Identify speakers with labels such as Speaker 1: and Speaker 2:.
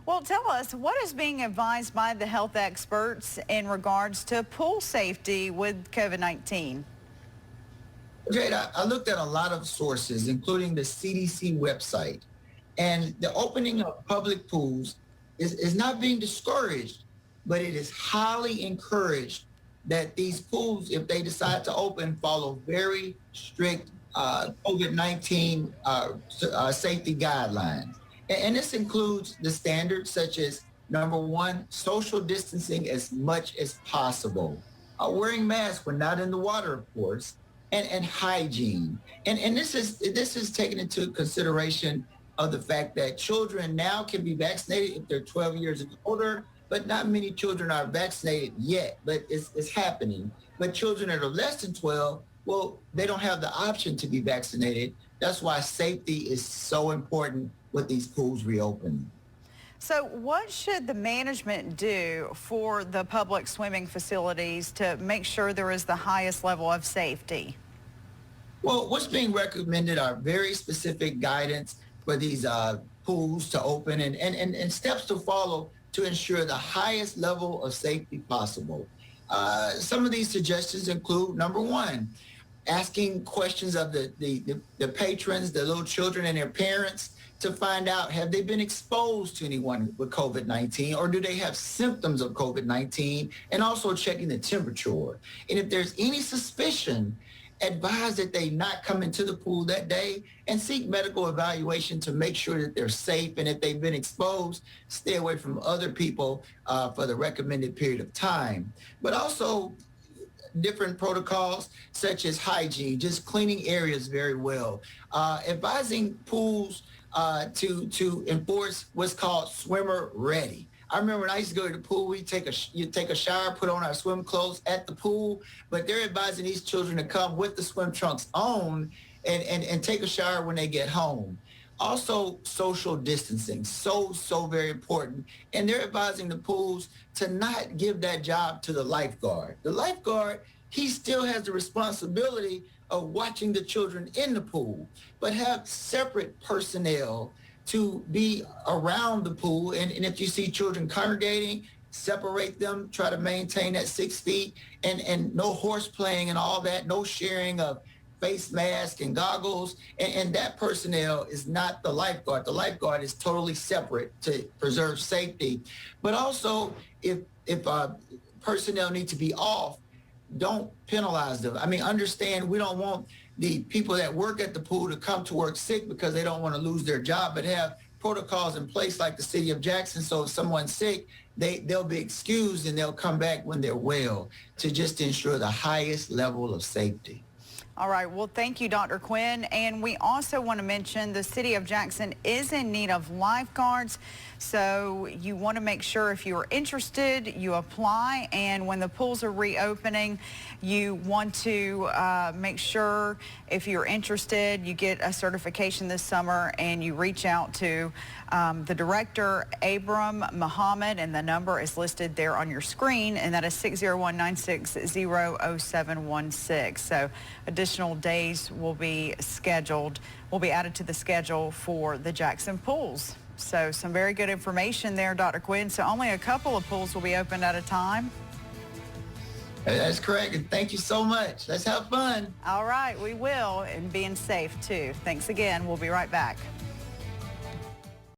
Speaker 1: Well, tell us, what is being advised by the health experts in regards to pool safety with COVID-19?
Speaker 2: Jade, I looked at a lot of sources, including the CDC website, and the opening of public pools is not being discouraged, but it is highly encouraged that these pools, if they decide to open, follow very strict COVID-19 safety guidelines. And this includes the standards such as number one, social distancing as much as possible, wearing masks when not in the water, of course, and hygiene. And this is taken into consideration of the fact that children now can be vaccinated if they're 12 years and older, but not many children are vaccinated yet, but it's happening. But children that are less than 12, well, they don't have the option to be vaccinated. That's why safety is so important with these pools reopening.
Speaker 1: So what should the management do for the public swimming facilities to make sure there is the highest level of safety?
Speaker 2: Well, what's being recommended are very specific guidance for these pools to open and steps to follow to ensure the highest level of safety possible. Some of these suggestions include, number one, asking questions of the patrons, the little children and their parents to find out, have they been exposed to anyone with COVID-19 or do they have symptoms of COVID-19, and also checking the temperature. And if there's any suspicion, advise that they not come into the pool that day and seek medical evaluation to make sure that they're safe. And if they've been exposed, stay away from other people for the recommended period of time. But also different protocols such as hygiene, just cleaning areas very well, advising pools to enforce what's called swimmer ready. I remember when I used to go to the pool, you take a shower, put on our swim clothes at the pool, but they're advising these children to come with the swim trunks on and take a shower when they get home. Also, social distancing, so very important. And they're advising the pools to not give that job to the lifeguard. The lifeguard, he still has the responsibility of watching the children in the pool, but have separate personnel to be around the pool. And if you see children congregating, separate them, try to maintain that 6 feet, and no horse playing and all that, no sharing of face masks and goggles. And that personnel is not the lifeguard. The lifeguard is totally separate to preserve safety. But also, if personnel need to be off, don't penalize them. I mean, understand we don't want the people that work at the pool to come to work sick because they don't want to lose their job, but have protocols in place like the city of Jackson. So if someone's sick, they'll be excused and they'll come back when they're well, to just ensure the highest level of safety.
Speaker 1: All right. Well, thank you, Dr. Quinn. And we also want to mention the city of Jackson is in need of lifeguards. So you want to make sure if you're interested, you apply. And when the pools are reopening, you want to make sure if you're interested, you get a certification this summer and you reach out to the director, Abram Muhammad, and the number is listed there on your screen, and that is 601-960-0716. So additional days will be added to the schedule for the Jackson pools. So some very good information there, Dr. Quinn. So only a couple of pools will be opened at a time.
Speaker 2: That's correct. And thank you so much. Let's have fun.
Speaker 1: All right, we will, and being safe too. Thanks again. We'll be right back.